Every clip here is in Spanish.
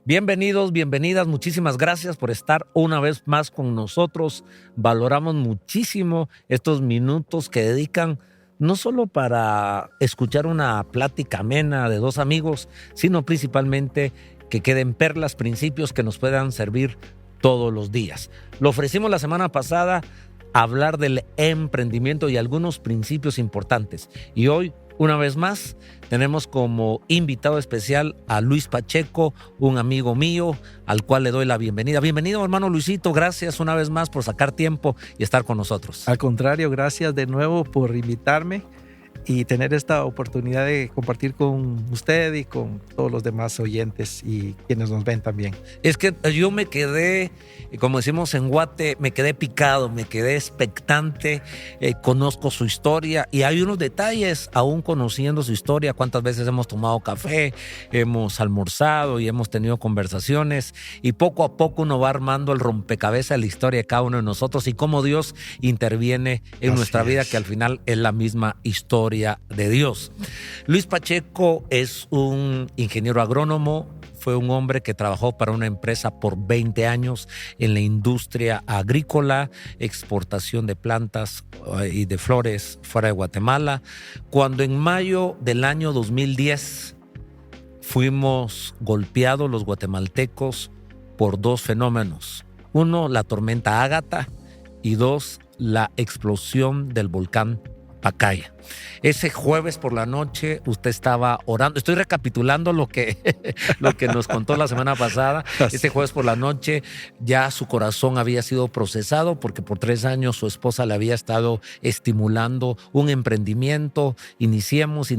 Bienvenidos, bienvenidas, muchísimas gracias por estar una vez más con nosotros. Valoramos muchísimo estos minutos que dedican no solo para escuchar una plática amena de dos amigos, sino principalmente que queden perlas, principios que nos puedan servir todos los días. Lo ofrecimos la semana pasada, hablar del emprendimiento y algunos principios importantes. Y hoy, una vez más, tenemos como invitado especial a Luis Pacheco, un amigo mío, al cual le doy la bienvenida. Bienvenido, hermano Luisito, gracias una vez más por sacar tiempo y estar con nosotros. Al contrario, gracias de nuevo por invitarme y tener esta oportunidad de compartir con usted y con todos los demás oyentes y quienes nos ven también. Es que yo me quedé, como decimos en Guate, me quedé picado, me quedé expectante, conozco su historia y hay unos detalles, aún conociendo su historia, cuántas veces hemos tomado café, hemos almorzado y hemos tenido conversaciones y poco a poco uno va armando el rompecabezas de la historia de cada uno de nosotros y cómo Dios interviene en nuestra vida, que al final es la misma historia de Dios. Luis Pacheco es un ingeniero agrónomo, fue un hombre que trabajó para una empresa por 20 años en la industria agrícola, exportación de plantas y de flores fuera de Guatemala. Cuando en mayo del año 2010 fuimos golpeados los guatemaltecos por dos fenómenos. Uno, la tormenta Ágata y dos, la explosión del volcán Pacaya. Ese jueves por la noche usted estaba orando. Estoy recapitulando lo que nos contó la semana pasada. Ese jueves por la noche ya su corazón había sido procesado porque por 3 años su esposa le había estado estimulando un emprendimiento. Iniciemos.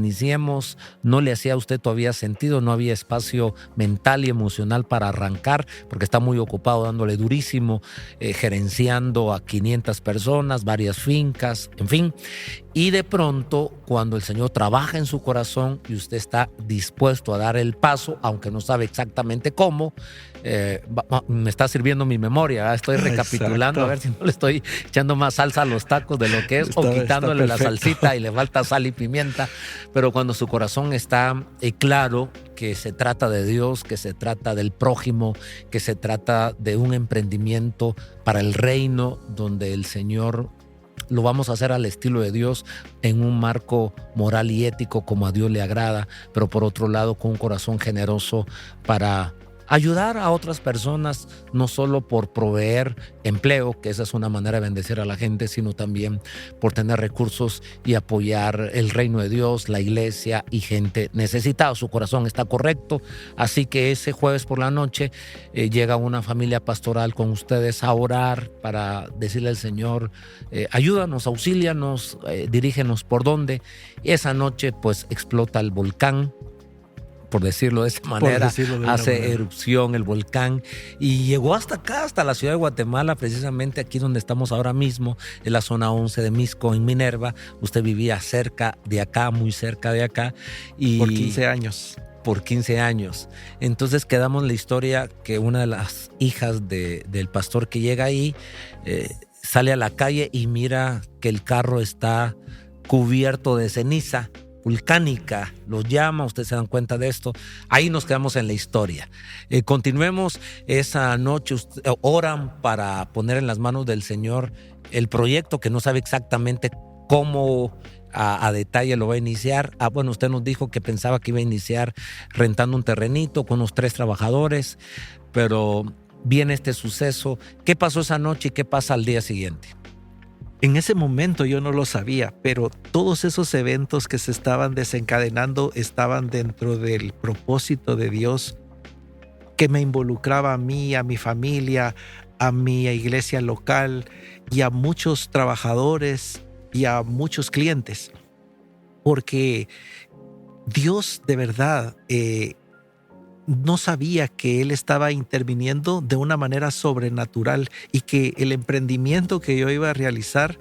No le hacía a usted todavía sentido, no había espacio mental y emocional para arrancar porque está muy ocupado dándole durísimo, gerenciando a 500 personas, varias fincas, en fin. Y de pronto, cuando el Señor trabaja en su corazón y usted está dispuesto a dar el paso, aunque no sabe exactamente cómo, me está sirviendo mi memoria, estoy recapitulando. Exacto. A ver si no le estoy echando más salsa a los tacos de lo que es, o quitándole la salsita y le falta sal y pimienta. Pero cuando su corazón está claro que se trata de Dios, que se trata del prójimo, que se trata de un emprendimiento para el reino donde el Señor lo vamos a hacer al estilo de Dios, en un marco moral y ético como a Dios le agrada, pero por otro lado con un corazón generoso para ayudar a otras personas, no solo por proveer empleo, que esa es una manera de bendecir a la gente, sino también por tener recursos y apoyar el reino de Dios, la iglesia y gente necesitada. Su corazón está correcto, así que ese jueves por la noche llega una familia pastoral con ustedes a orar para decirle al Señor, ayúdanos, auxílianos, dirígenos por dónde. Y esa noche pues explota el volcán, por decirlo de esa manera, hace erupción el volcán y llegó hasta acá, hasta la ciudad de Guatemala, precisamente aquí donde estamos ahora mismo, en la zona 11 de Mixco, en Minerva. Usted vivía cerca de acá, muy cerca de acá. Y por 15 años. Por 15 años. Entonces quedamos la historia que una de las hijas del pastor que llega ahí sale a la calle y mira que el carro está cubierto de ceniza volcánica, los llama, ustedes se dan cuenta de esto. Ahí nos quedamos en la historia. Continuemos. Esa noche oran para poner en las manos del Señor el proyecto que no sabe exactamente cómo a detalle lo va a iniciar. Bueno, usted nos dijo que pensaba que iba a iniciar rentando un terrenito con unos 3 trabajadores, pero viene este suceso. ¿Qué pasó esa noche y qué pasa al día siguiente? En ese momento yo no lo sabía, pero todos esos eventos que se estaban desencadenando estaban dentro del propósito de Dios que me involucraba a mí, a mi familia, a mi iglesia local y a muchos trabajadores y a muchos clientes. Porque Dios de verdad no sabía que Él estaba interviniendo de una manera sobrenatural y que el emprendimiento que yo iba a realizar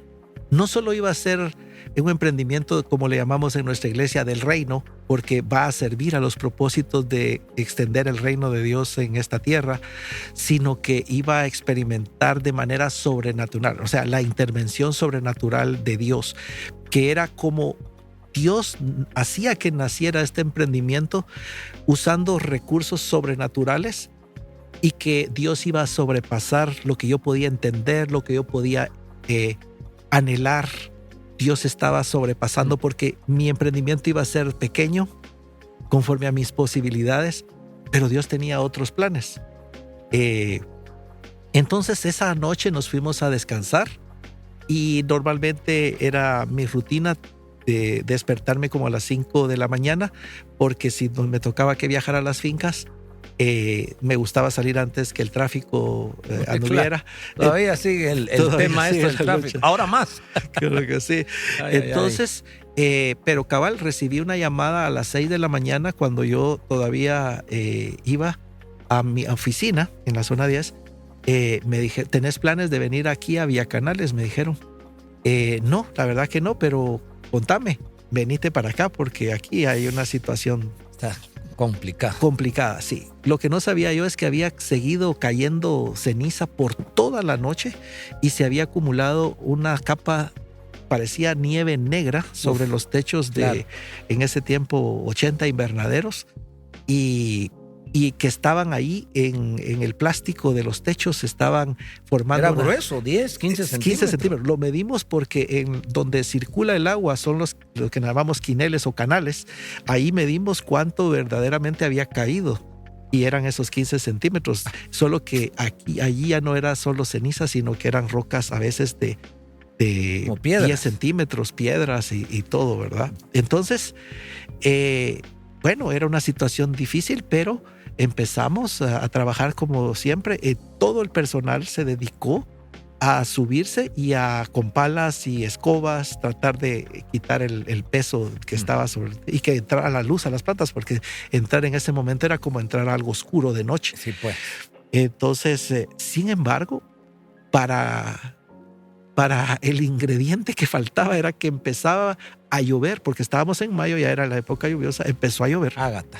no solo iba a ser un emprendimiento, como le llamamos en nuestra iglesia, del reino, porque va a servir a los propósitos de extender el reino de Dios en esta tierra, sino que iba a experimentar de manera sobrenatural, o sea, la intervención sobrenatural de Dios, que era como Dios hacía que naciera este emprendimiento usando recursos sobrenaturales y que Dios iba a sobrepasar lo que yo podía entender, lo que yo podía anhelar. Dios estaba sobrepasando porque mi emprendimiento iba a ser pequeño conforme a mis posibilidades, pero Dios tenía otros planes. Entonces esa noche nos fuimos a descansar y normalmente era mi rutina de despertarme como a las 5 de la mañana, porque si me tocaba que viajar a las fincas, me gustaba salir antes que el tráfico anduviera. Claro. Todavía sigue el tema esto del tráfico. Ahora más. Creo que sí. Entonces, pero cabal, recibí una llamada a las 6 de la mañana cuando yo todavía iba a mi oficina en la zona 10. Me dije, ¿tenés planes de venir aquí a Vía Canales? Me dijeron. No, la verdad que no, pero contame, venite para acá porque aquí hay una situación complicada, sí. Lo que no sabía yo es que había seguido cayendo ceniza por toda la noche y se había acumulado una capa, parecía nieve negra sobre los techos de, en ese tiempo, 80 invernaderos y que estaban ahí en el plástico de los techos, estaban formando... Era grueso, 10, 15 centímetros. 15 centímetros. Lo medimos porque en donde circula el agua son los que llamamos quineles o canales. Ahí medimos cuánto verdaderamente había caído y eran esos 15 centímetros. Solo que allí ya no era solo ceniza, sino que eran rocas a veces de 10 centímetros, piedras y todo, ¿verdad? Entonces, bueno, era una situación difícil, pero empezamos a trabajar como siempre. Todo el personal se dedicó a subirse y con palas y escobas tratar de quitar el peso que estaba sobre y que entrara la luz a las plantas, porque entrar en ese momento era como entrar a algo oscuro de noche. Sí, pues. Entonces, sin embargo, para el ingrediente que faltaba era que empezaba a llover, porque estábamos en mayo, ya era la época lluviosa, empezó a llover. Ágata.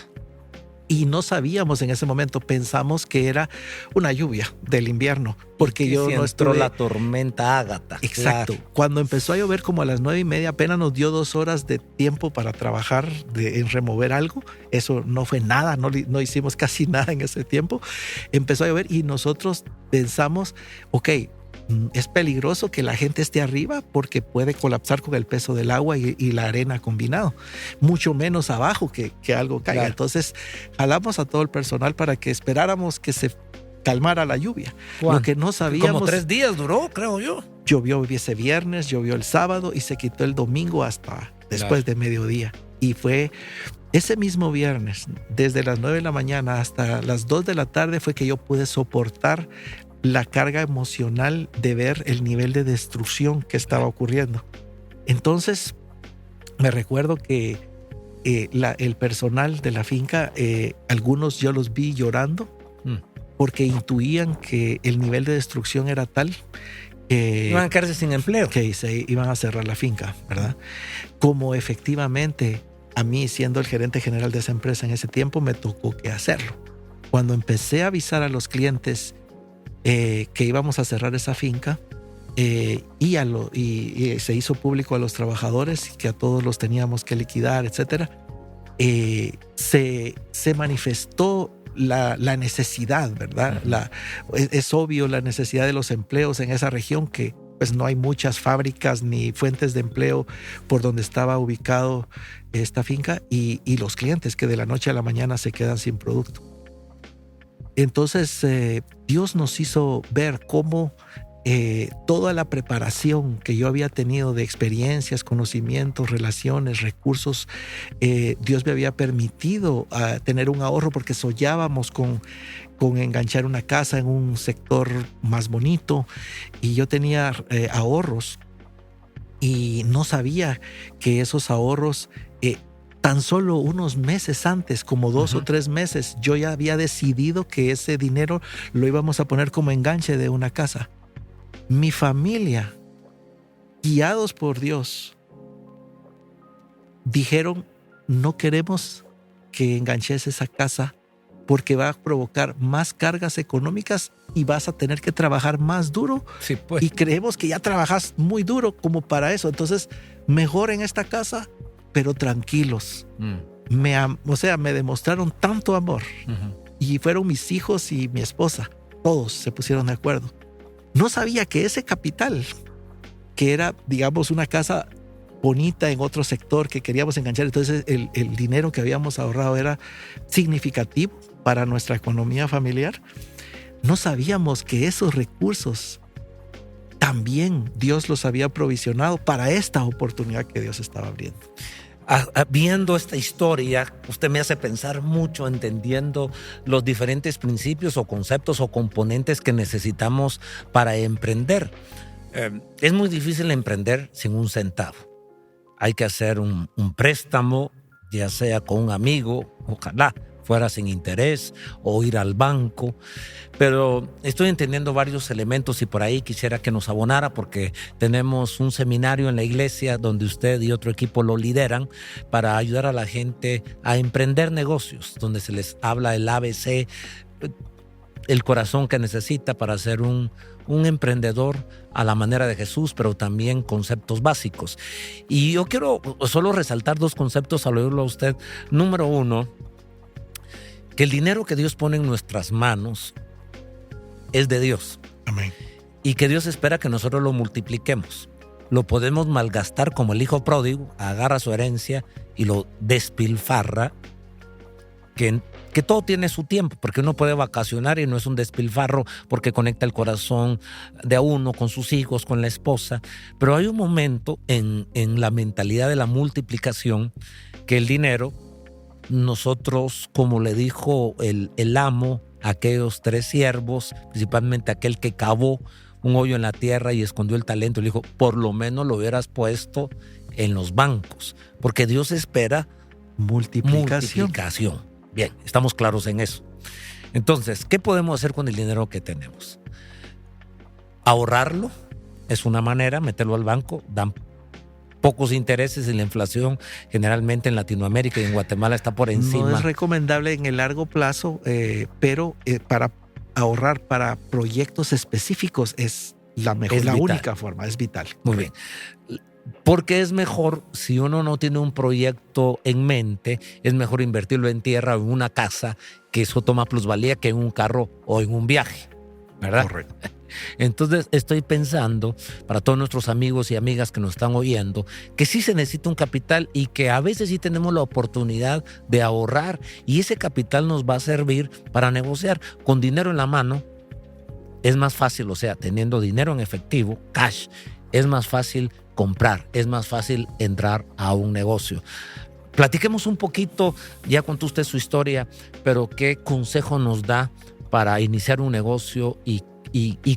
Y no sabíamos en ese momento, pensamos que era una lluvia del invierno, porque yo no entró la tormenta Ágata. Exacto. Claro. Cuando empezó a llover como a las 9:30, apenas nos dio 2 horas de tiempo para trabajar en remover algo. Eso no fue nada, no hicimos casi nada en ese tiempo. Empezó a llover y nosotros pensamos, ok, es peligroso que la gente esté arriba porque puede colapsar con el peso del agua y la arena combinado, mucho menos abajo que algo caiga. Claro. Entonces jalamos a todo el personal para que esperáramos que se calmara la lluvia. ¿Cuándo? Lo que no sabíamos... Como 3 días duró, creo yo. Llovió ese viernes, llovió el sábado y se quitó el domingo hasta después de mediodía. Y fue ese mismo viernes, desde las 9 de la mañana hasta las 2 de la tarde fue que yo pude soportar la carga emocional de ver el nivel de destrucción que estaba ocurriendo. Entonces, me recuerdo que el personal de la finca, algunos yo los vi llorando porque intuían que el nivel de destrucción era tal que iban a quedarse sin empleo. Que se iban a cerrar la finca, ¿verdad? Como efectivamente a mí, siendo el gerente general de esa empresa en ese tiempo, me tocó que hacerlo. Cuando empecé a avisar a los clientes que íbamos a cerrar esa finca y se hizo público a los trabajadores que a todos los teníamos que liquidar, etcétera, se manifestó la necesidad, ¿verdad? Es obvio la necesidad de los empleos en esa región, que pues no hay muchas fábricas ni fuentes de empleo por donde estaba ubicado esta finca, y los clientes que de la noche a la mañana se quedan sin producto. Entonces, Dios nos hizo ver cómo toda la preparación que yo había tenido de experiencias, conocimientos, relaciones, recursos, Dios me había permitido tener un ahorro, porque soñábamos con enganchar una casa en un sector más bonito, y yo tenía ahorros y no sabía que esos ahorros... Tan solo unos meses antes, como 2 o 3 meses, yo ya había decidido que ese dinero lo íbamos a poner como enganche de una casa. Mi familia, guiados por Dios, dijeron, no queremos que enganches esa casa porque va a provocar más cargas económicas y vas a tener que trabajar más duro. Sí, pues. Y creemos que ya trabajas muy duro como para eso. Entonces, mejor en esta casa, pero tranquilos. Me demostraron tanto amor y fueron mis hijos y mi esposa. Todos se pusieron de acuerdo. No sabía que ese capital, que era, digamos, una casa bonita en otro sector que queríamos enganchar, entonces el dinero que habíamos ahorrado era significativo para nuestra economía familiar. No sabíamos que esos recursos también Dios los había provisionado para esta oportunidad que Dios estaba abriendo. Viendo esta historia, usted me hace pensar mucho, entendiendo los diferentes principios o conceptos o componentes que necesitamos para emprender. Es muy difícil emprender sin un centavo. Hay que hacer un préstamo, ya sea con un amigo, ojalá fuera sin interés, o ir al banco. Pero estoy entendiendo varios elementos y por ahí quisiera que nos abonara, porque tenemos un seminario en la iglesia donde usted y otro equipo lo lideran para ayudar a la gente a emprender negocios, donde se les habla el ABC, el corazón que necesita para ser un emprendedor a la manera de Jesús, pero también conceptos básicos. Y yo quiero solo resaltar dos conceptos al oírlo a usted. Número uno, que el dinero que Dios pone en nuestras manos es de Dios. Amén. Y que Dios espera que nosotros lo multipliquemos. Lo podemos malgastar como el hijo pródigo, agarra su herencia y lo despilfarra, que todo tiene su tiempo, porque uno puede vacacionar y no es un despilfarro porque conecta el corazón de a uno con sus hijos, con la esposa. Pero hay un momento en la mentalidad de la multiplicación que el dinero, nosotros, como le dijo el amo a aquellos 3 siervos, principalmente aquel que cavó un hoyo en la tierra y escondió el talento, le dijo, por lo menos lo hubieras puesto en los bancos, porque Dios espera multiplicación. Bien, estamos claros en eso. Entonces, ¿qué podemos hacer con el dinero que tenemos? Ahorrarlo es una manera, meterlo al banco, dan pocos intereses y la inflación generalmente en Latinoamérica y en Guatemala está por encima. No es recomendable en el largo plazo, pero para ahorrar para proyectos específicos es la mejor, Es la vital. única forma, es vital. Muy bien. Porque es mejor, si uno no tiene un proyecto en mente, es mejor invertirlo en tierra o en una casa, que eso toma plusvalía, que en un carro o en un viaje, ¿verdad? Correcto. Entonces estoy pensando, para todos nuestros amigos y amigas que nos están oyendo, que sí se necesita un capital y que a veces sí tenemos la oportunidad de ahorrar y ese capital nos va a servir para negociar. Con dinero en la mano es más fácil, o sea, teniendo dinero en efectivo, cash, es más fácil comprar, es más fácil entrar a un negocio. Platiquemos un poquito, ya contó usted su historia, pero ¿qué consejo nos da para iniciar un negocio y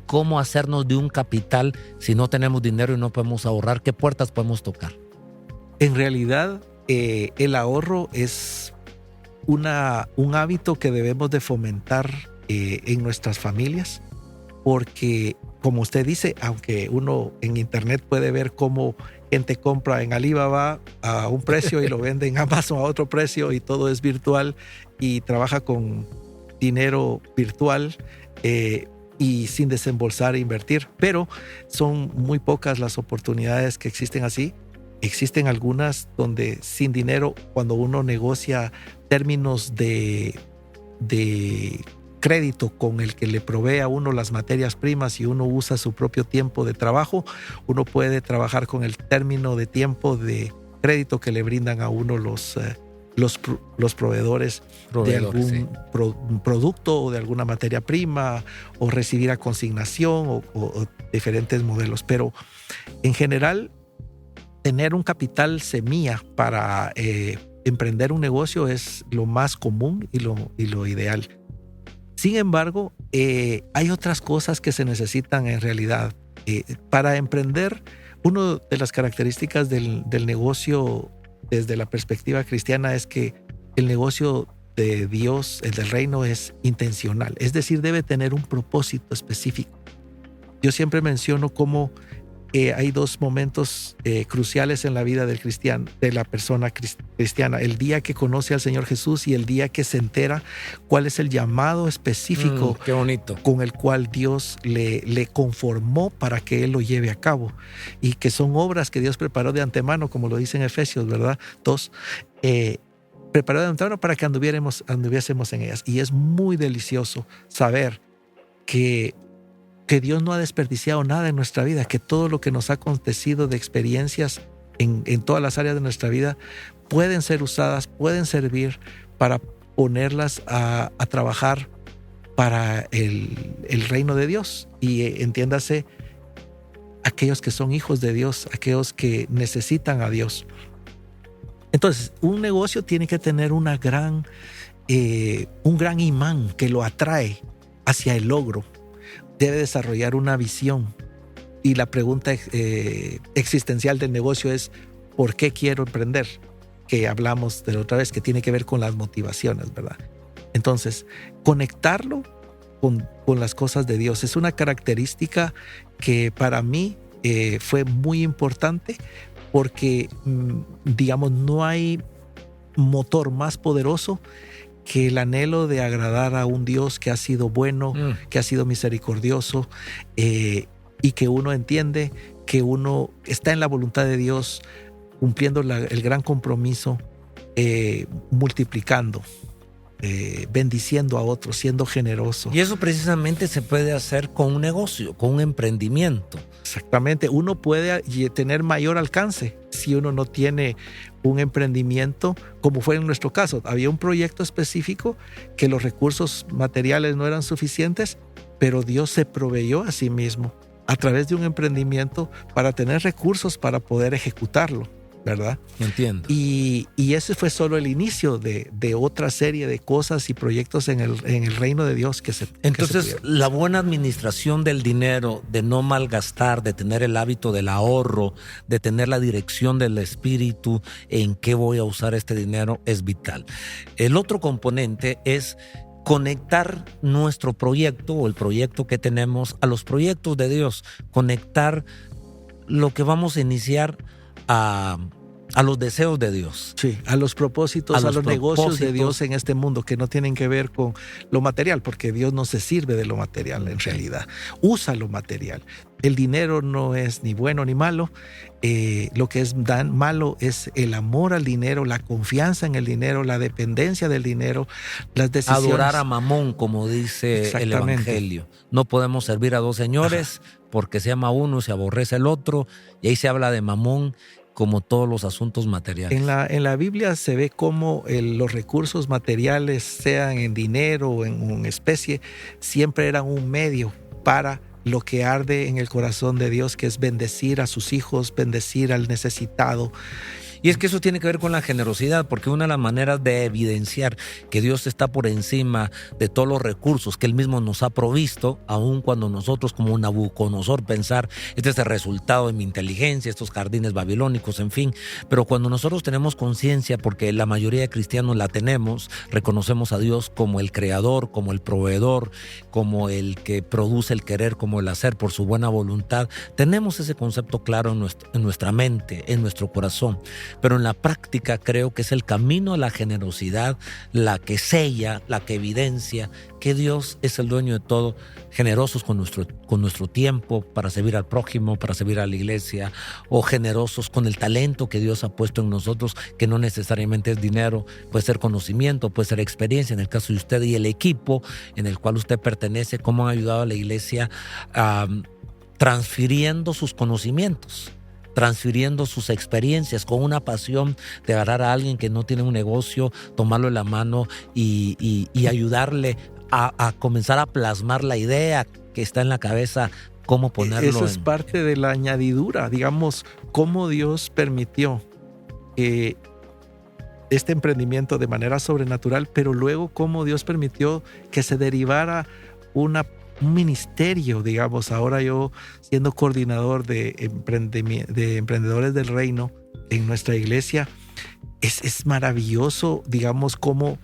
cómo hacernos de un capital si no tenemos dinero y no podemos ahorrar? ¿Qué puertas podemos tocar? En realidad, el ahorro es un hábito que debemos de fomentar en nuestras familias, porque, como usted dice, aunque uno en internet puede ver cómo gente compra en Alibaba a un precio y lo vende en Amazon a otro precio y todo es virtual y trabaja con dinero virtual, y sin desembolsar e invertir, pero son muy pocas las oportunidades que existen así. Existen algunas donde sin dinero, cuando uno negocia términos de crédito con el que le provee a uno las materias primas y uno usa su propio tiempo de trabajo, uno puede trabajar con el término de tiempo de crédito que le brindan a uno los proveedores de algún sí. producto o de alguna materia prima, o recibir a consignación o diferentes modelos. Pero en general, tener un capital semilla para emprender un negocio es lo más común y lo ideal. Sin embargo, hay otras cosas que se necesitan en realidad. Para emprender, una de las características del negocio desde la perspectiva cristiana es que el negocio de Dios, el del reino, es intencional. Es decir, debe tener un propósito específico. Yo siempre menciono cómo hay 2 momentos cruciales en la vida del cristiano, de la persona cristiana: el día que conoce al Señor Jesús y el día que se entera cuál es el llamado específico Qué bonito. con el cual Dios le conformó para que Él lo lleve a cabo, y que son obras que Dios preparó de antemano, como lo dice en Efesios, ¿verdad? 2. preparó de antemano para que anduviésemos en ellas. Y es muy delicioso saber que Dios no ha desperdiciado nada en nuestra vida, que todo lo que nos ha acontecido de experiencias en todas las áreas de nuestra vida pueden ser usadas, pueden servir para ponerlas a trabajar para el reino de Dios. Y entiéndase, aquellos que son hijos de Dios, aquellos que necesitan a Dios. Entonces, un negocio tiene que tener un gran imán que lo atrae hacia el logro. Debe desarrollar una visión. Y la pregunta existencial del negocio es: ¿por qué quiero emprender? Que hablamos de la otra vez, que tiene que ver con las motivaciones, ¿verdad? Entonces, conectarlo con las cosas de Dios es una característica que para mí fue muy importante, porque, digamos, no hay motor más poderoso que el anhelo de agradar a un Dios que ha sido bueno, que ha sido misericordioso, y que uno entiende que uno está en la voluntad de Dios, cumpliendo el gran compromiso, multiplicando, bendiciendo a otros, siendo generoso. Y eso precisamente se puede hacer con un negocio, con un emprendimiento. Exactamente. Uno puede tener mayor alcance si uno no tiene un emprendimiento, como fue en nuestro caso. Había un proyecto específico que los recursos materiales no eran suficientes, pero Dios se proveyó a sí mismo a través de un emprendimiento para tener recursos para poder ejecutarlo, ¿verdad? Entiendo. Y ese fue solo el inicio de otra serie de cosas y proyectos en el reino de Dios que se Entonces, la buena administración del dinero, de no malgastar, de tener el hábito del ahorro, de tener la dirección del espíritu en qué voy a usar este dinero, es vital. El otro componente es conectar nuestro proyecto o el proyecto que tenemos a los proyectos de Dios, conectar lo que vamos a iniciar a los deseos de Dios. Sí, a los propósitos, a los negocios de Dios en este mundo, que no tienen que ver con lo material, porque Dios no se sirve de lo material en realidad. Usa lo material. El dinero no es ni bueno ni malo. Lo que es malo es el amor al dinero, la confianza en el dinero, la dependencia del dinero, las decisiones. Adorar a Mamón, como dice el Evangelio. No podemos servir a dos señores. Ajá. Porque se ama uno, se aborrece el otro, y ahí se habla de Mamón como todos los asuntos materiales. En la Biblia se ve cómo los recursos materiales, sean en dinero o en especie, siempre eran un medio para lo que arde en el corazón de Dios, que es bendecir a sus hijos, bendecir al necesitado. Y es que eso tiene que ver con la generosidad, porque una de las maneras de evidenciar que Dios está por encima de todos los recursos que Él mismo nos ha provisto, aun cuando nosotros como Nabucodonosor pensar, este es el resultado de mi inteligencia, estos jardines babilónicos, en fin. Pero cuando nosotros tenemos conciencia, porque la mayoría de cristianos la tenemos, reconocemos a Dios como el creador, como el proveedor, como el que produce el querer, como el hacer por su buena voluntad, tenemos ese concepto claro en nuestra mente, en nuestro corazón. Pero en la práctica creo que es el camino a la generosidad la que sella, la que evidencia que Dios es el dueño de todo, generosos con nuestro tiempo para servir al prójimo, para servir a la iglesia, o generosos con el talento que Dios ha puesto en nosotros, que no necesariamente es dinero, puede ser conocimiento, puede ser experiencia, en el caso de usted y el equipo en el cual usted pertenece, cómo han ayudado a la iglesia transfiriendo sus conocimientos, transfiriendo sus experiencias con una pasión de agarrar a alguien que no tiene un negocio, tomarlo en la mano y ayudarle a comenzar a plasmar la idea que está en la cabeza, cómo ponerlo. Eso es parte de la añadidura, digamos, cómo Dios permitió este emprendimiento de manera sobrenatural, pero luego cómo Dios permitió que se derivara un ministerio, digamos. Ahora yo, siendo coordinador de emprendedores del reino en nuestra iglesia, es maravilloso, digamos, cómo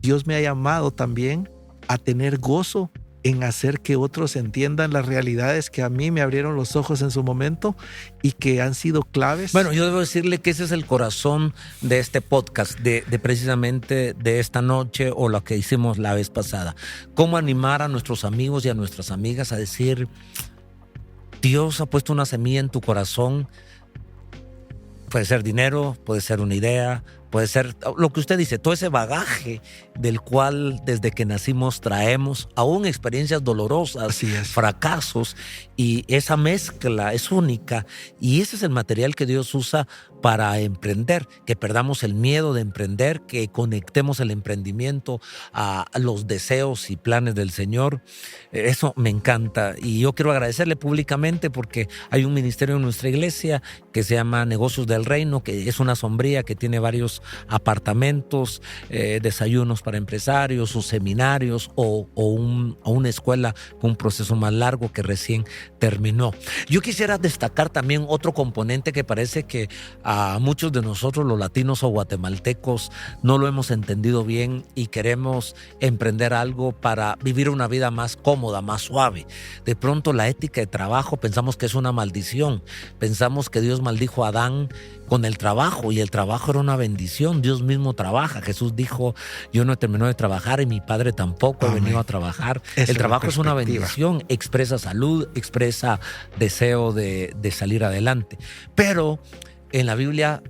Dios me ha llamado también a tener gozo en hacer que otros entiendan las realidades que a mí me abrieron los ojos en su momento y que han sido claves. Bueno, yo debo decirle que ese es el corazón de este podcast, de precisamente de esta noche o lo que hicimos la vez pasada. Cómo animar a nuestros amigos y a nuestras amigas a decir: Dios ha puesto una semilla en tu corazón. Puede ser dinero, puede ser una idea, puede ser lo que usted dice, todo ese bagaje del cual desde que nacimos traemos, aún experiencias dolorosas, Así es. fracasos, y esa mezcla es única, y ese es el material que Dios usa para emprender, que perdamos el miedo de emprender, que conectemos el emprendimiento a los deseos y planes del Señor. Eso me encanta, y yo quiero agradecerle públicamente porque hay un ministerio en nuestra iglesia que se llama Negocios del Reino, que es una sombría que tiene varios apartamentos, desayunos para empresarios, sus seminarios o una escuela con un proceso más largo que recién terminó. Yo quisiera destacar también otro componente que parece que a muchos de nosotros los latinos o guatemaltecos no lo hemos entendido bien y queremos emprender algo para vivir una vida más cómoda, más suave. De pronto la ética de trabajo pensamos que es una maldición, pensamos que Dios maldijo a Adán con el trabajo, y el trabajo era una bendición. Dios mismo trabaja. Jesús dijo, yo no he terminado de trabajar y mi Padre tampoco. Amén. He venido a trabajar. El trabajo es una bendición, expresa salud, expresa deseo de salir adelante. Pero en la Biblia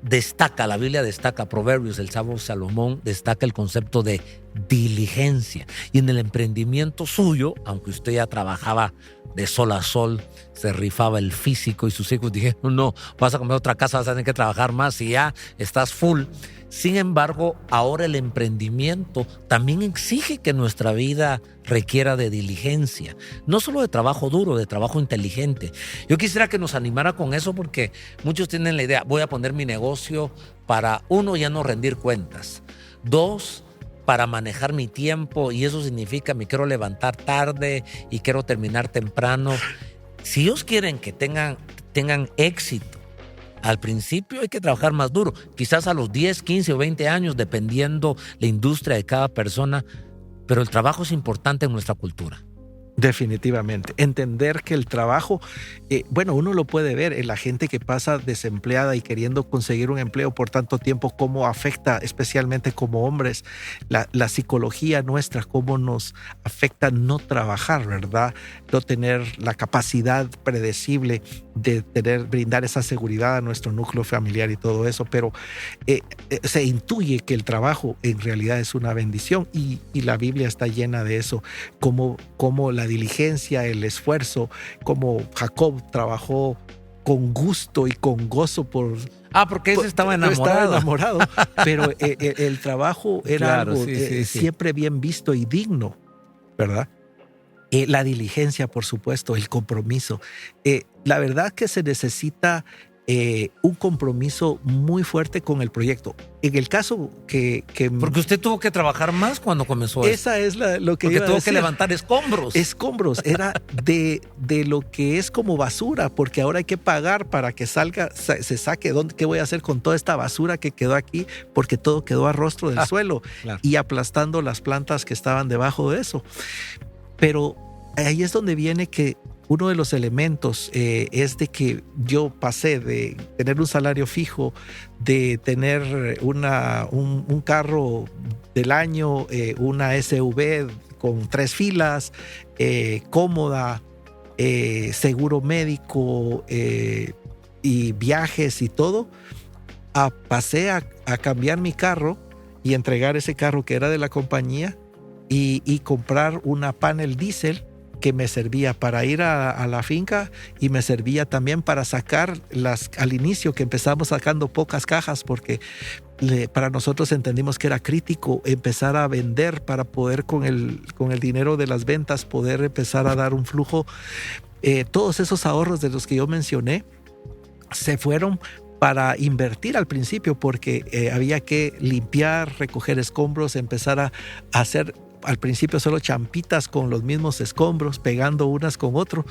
destaca Proverbios, el sabio Salomón destaca el concepto de diligencia. Y en el emprendimiento suyo, aunque usted ya trabajaba de sol a sol, se rifaba el físico y sus hijos dijeron, no, vas a comprar otra casa, vas a tener que trabajar más y ya estás full. Sin embargo, ahora el emprendimiento también exige que nuestra vida requiera de diligencia, no solo de trabajo duro, de trabajo inteligente. Yo quisiera que nos animara con eso porque muchos tienen la idea, voy a poner mi negocio para, uno, ya no rendir cuentas, dos, para manejar mi tiempo, y eso significa me quiero levantar tarde y quiero terminar temprano. Si ellos quieren que tengan éxito, al principio hay que trabajar más duro, quizás a los 10, 15 o 20 años, dependiendo la industria de cada persona, pero el trabajo es importante en nuestra cultura. Definitivamente. Entender que el trabajo, uno lo puede ver en la gente que pasa desempleada y queriendo conseguir un empleo por tanto tiempo, cómo afecta, especialmente como hombres, la psicología nuestra, cómo nos afecta no trabajar, ¿verdad? No tener la capacidad predecible de brindar esa seguridad a nuestro núcleo familiar y todo eso, pero se intuye que el trabajo en realidad es una bendición, y la Biblia está llena de eso, como la diligencia, el esfuerzo, como Jacob trabajó con gusto y con gozo porque ese estaba enamorado. Pero el trabajo era algo siempre bien visto y digno, ¿verdad? La diligencia, por supuesto, el compromiso. La verdad que se necesita un compromiso muy fuerte con el proyecto. En el caso que porque usted tuvo que trabajar más cuando comenzó esa esto. Es lo que porque iba a tuvo decir. Que levantar escombros. Era de lo que es como basura, porque ahora hay que pagar para que se saque. ¿Qué voy a hacer con toda esta basura que quedó aquí? Porque todo quedó a rostro del suelo, claro, y aplastando las plantas que estaban debajo de eso. Pero ahí es donde viene que uno de los elementos es de que yo pasé de tener un salario fijo, de tener un carro del año, una SUV con 3 filas, cómoda, seguro médico y viajes y todo, pasé a cambiar mi carro y entregar ese carro que era de la compañía y comprar una panel diésel que me servía para ir a la finca, y me servía también para sacar al inicio, que empezamos sacando pocas cajas porque para nosotros entendimos que era crítico empezar a vender para poder con el dinero de las ventas poder empezar a dar un flujo. Todos esos ahorros de los que yo mencioné se fueron para invertir al principio, porque había que limpiar, recoger escombros, empezar a hacer al principio solo champitas con los mismos escombros, pegando unas con otro.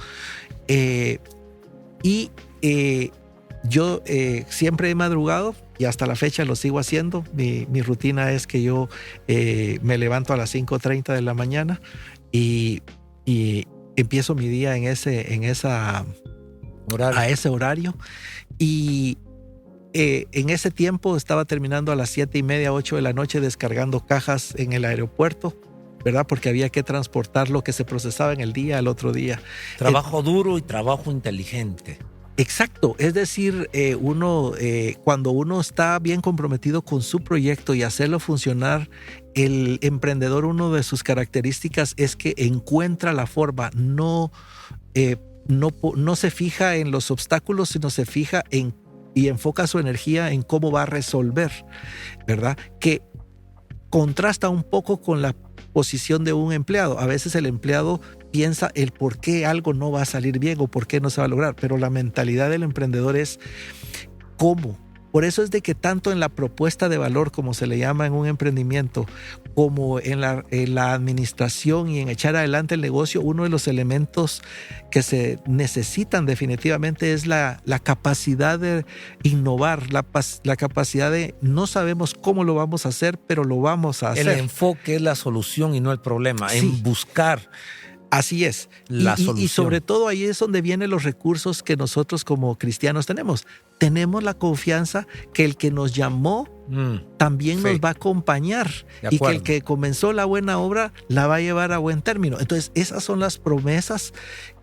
Yo siempre he madrugado y hasta la fecha lo sigo haciendo. Mi rutina es que yo me levanto a las 5:30 de la mañana y empiezo mi día a ese horario. Y en ese tiempo estaba terminando a las 7:30, 8 de la noche descargando cajas en el aeropuerto, ¿verdad? Porque había que transportar lo que se procesaba en el día al otro día. Trabajo duro y trabajo inteligente. Exacto, es decir, cuando uno está bien comprometido con su proyecto y hacerlo funcionar, el emprendedor, una de sus características es que encuentra la forma, no se fija en los obstáculos, sino se fija y enfoca su energía en cómo va a resolver, ¿verdad? Que contrasta un poco con la posición de un empleado. A veces el empleado piensa el por qué algo no va a salir bien o por qué no se va a lograr, pero la mentalidad del emprendedor es cómo. Por eso es de que tanto en la propuesta de valor, como se le llama en un emprendimiento, como en la administración y en echar adelante el negocio, uno de los elementos que se necesitan definitivamente es la capacidad de innovar, la capacidad de no sabemos cómo lo vamos a hacer, pero lo vamos a hacer. El enfoque es la solución y no el problema, Sí. en buscar. Así es. La solución. Y sobre todo ahí es donde vienen los recursos que nosotros como cristianos tenemos. Tenemos la confianza que el que nos llamó también nos va a acompañar y que el que comenzó la buena obra la va a llevar a buen término. Entonces, esas son las promesas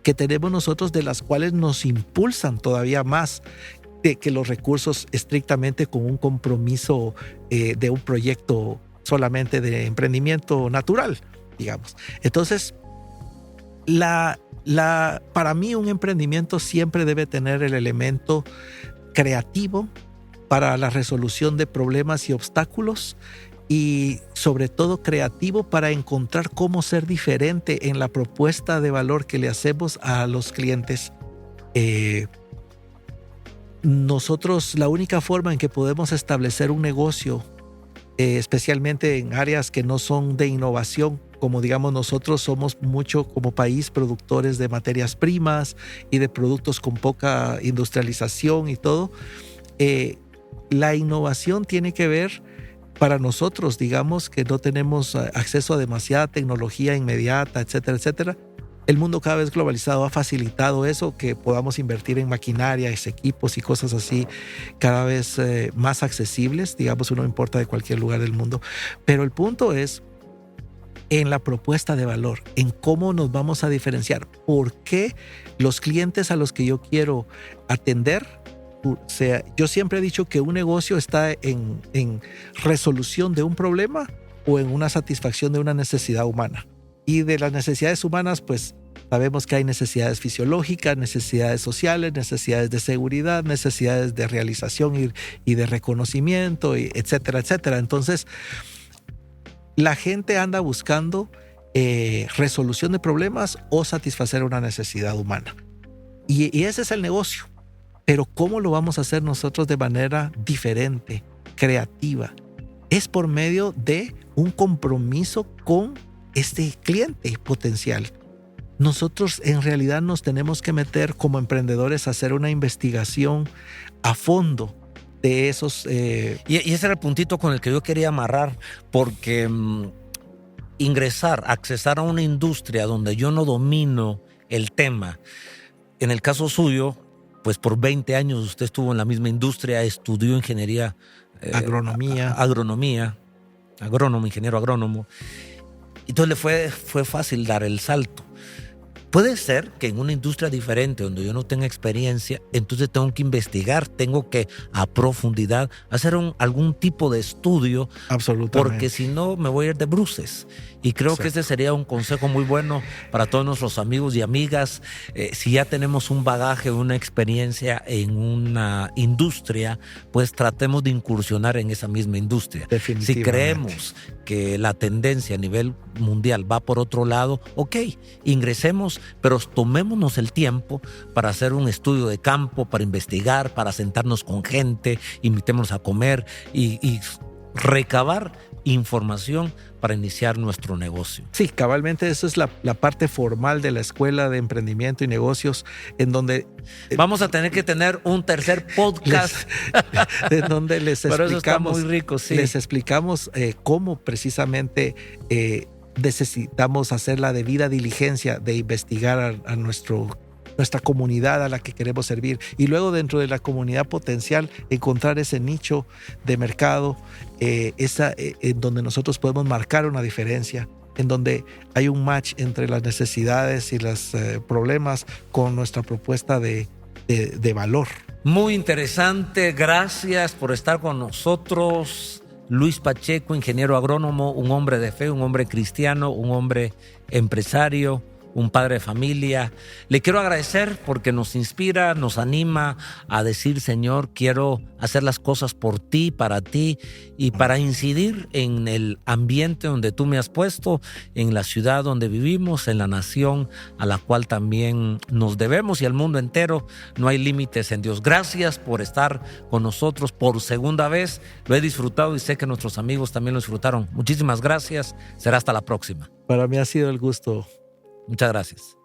que tenemos nosotros, de las cuales nos impulsan todavía más de que los recursos estrictamente con un compromiso de un proyecto solamente de emprendimiento natural, digamos. Entonces, para mí un emprendimiento siempre debe tener el elemento creativo para la resolución de problemas y obstáculos, y sobre todo creativo para encontrar cómo ser diferente en la propuesta de valor que le hacemos a los clientes. Nosotros, la única forma en que podemos establecer un negocio, especialmente en áreas que no son de innovación, como digamos nosotros somos mucho como país productores de materias primas y de productos con poca industrialización y todo, la innovación tiene que ver para nosotros, digamos que no tenemos acceso a demasiada tecnología inmediata, etcétera, etcétera. El mundo cada vez globalizado ha facilitado eso, que podamos invertir en maquinaria, equipos y cosas así cada vez más accesibles, digamos, uno importa de cualquier lugar del mundo. Pero el punto es en la propuesta de valor, en cómo nos vamos a diferenciar, por qué los clientes a los que yo quiero atender. O sea, yo siempre he dicho que un negocio está en resolución de un problema o en una satisfacción de una necesidad humana. Y de las necesidades humanas, pues sabemos que hay necesidades fisiológicas, necesidades sociales, necesidades de seguridad, necesidades de realización y de reconocimiento, etcétera, etcétera. Entonces, la gente anda buscando resolución de problemas o satisfacer una necesidad humana. Y ese es el negocio. Pero ¿cómo lo vamos a hacer nosotros de manera diferente, creativa? Es por medio de un compromiso con este cliente potencial. Nosotros en realidad nos tenemos que meter como emprendedores a hacer una investigación a fondo de esos... Y ese era el puntito con el que yo quería amarrar, porque accesar a una industria donde yo no domino el tema, en el caso suyo, pues por 20 años usted estuvo en la misma industria, estudió ingeniería, ingeniero agrónomo. Entonces le fue fácil dar el salto. Puede ser que en una industria diferente, donde yo no tenga experiencia, entonces tengo que investigar, tengo que a profundidad hacer algún tipo de estudio. Absolutamente. Porque si no me voy a ir de bruces. Y creo que ese sería un consejo muy bueno para todos nuestros amigos y amigas. Si ya tenemos un bagaje, una experiencia en una industria, pues tratemos de incursionar en esa misma industria. Si creemos que la tendencia a nivel mundial va por otro lado, ok, ingresemos, pero tomémonos el tiempo para hacer un estudio de campo, para investigar, para sentarnos con gente, invitémonos a comer y recabar información para iniciar nuestro negocio. Sí, cabalmente eso es la parte formal de la Escuela de Emprendimiento y Negocios, en donde... Vamos a tener que tener un tercer podcast. En donde les explicamos... Pero eso está muy rico, sí. Les explicamos cómo precisamente necesitamos hacer la debida diligencia de investigar a nuestra comunidad a la que queremos servir, y luego dentro de la comunidad potencial encontrar ese nicho de mercado, en donde nosotros podemos marcar una diferencia, en donde hay un match entre las necesidades y los problemas con nuestra propuesta de de valor. Muy interesante, gracias por estar con nosotros. Luis Pacheco, ingeniero agrónomo, un hombre de fe, un hombre cristiano, un hombre empresario, un padre de familia. Le quiero agradecer porque nos inspira, nos anima a decir: Señor, quiero hacer las cosas por ti, para ti y para incidir en el ambiente donde tú me has puesto, en la ciudad donde vivimos, en la nación a la cual también nos debemos y al mundo entero. No hay límites en Dios. Gracias por estar con nosotros por segunda vez. Lo he disfrutado y sé que nuestros amigos también lo disfrutaron. Muchísimas gracias. Será hasta la próxima. Para mí ha sido el gusto. Muchas gracias.